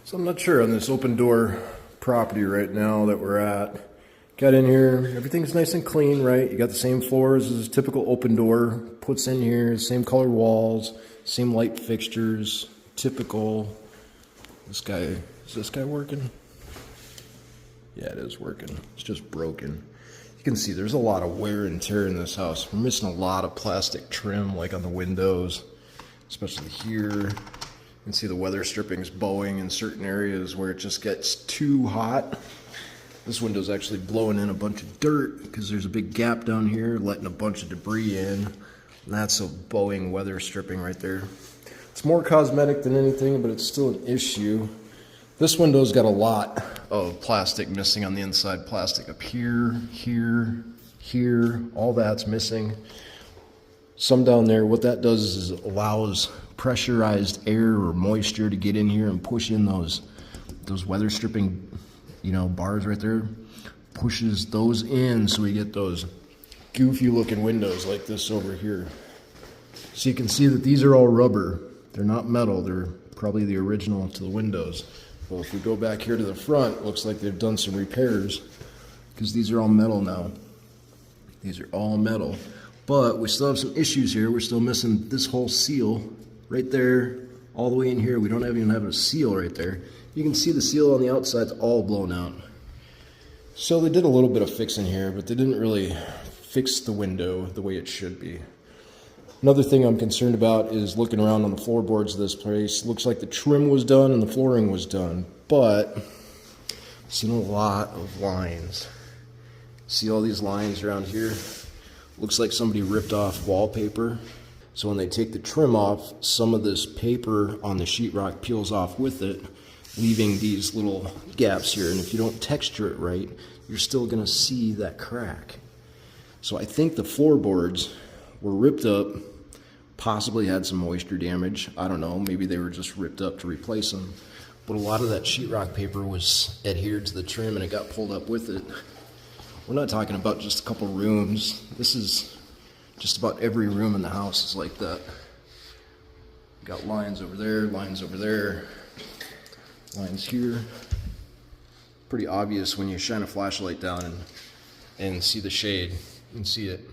So I'm not sure on this open door property right now that we're at. Got in here, everything's nice and clean, right? You got the same floors as a typical open door. Puts in here, same color walls, same light fixtures, typical. Is this guy working? Yeah, it is working. It's just broken. You can see there's a lot of wear and tear in this house. We're missing a lot of plastic trim, like on the windows, especially here. You can see the weather strippings bowing in certain areas where it just gets too hot. This window's actually blowing in a bunch of dirt because there's a big gap down here, letting a bunch of debris in. And that's a bowing weather stripping right there. It's more cosmetic than anything, but it's still an issue. This window's got a lot of plastic missing on the inside. Plastic up here, here, here, all that's missing. Some down there, what that does is allows pressurized air or moisture to get in here and push in those weather stripping, bars right there. Pushes those in so we get those goofy looking windows like this over here. So you can see that these are all rubber. They're not metal. They're probably the original to the windows. Well, if we go back here to the front, it looks like they've done some repairs because these are all metal now. These are all metal. But we still have some issues here. We're still missing this whole seal right there, all the way in here. We don't even have a seal right there. You can see the seal on the outside's all blown out. So they did a little bit of fixing here, but they didn't really fix the window the way it should be. Another thing I'm concerned about is looking around on the floorboards of this place. Looks like the trim was done and the flooring was done, but I've seen a lot of lines. See all these lines around here? Looks like somebody ripped off wallpaper. So when they take the trim off, some of this paper on the sheetrock peels off with it, leaving these little gaps here. And if you don't texture it right, you're still gonna see that crack. So I think the floorboards were ripped up, possibly had some moisture damage. I don't know, maybe they were just ripped up to replace them. But a lot of that sheetrock paper was adhered to the trim and it got pulled up with it. We're not talking about just a couple rooms. This is just about every room in the house is like that. Got lines over there, lines over there, lines here. Pretty obvious when you shine a flashlight down and see the shade. You can see it.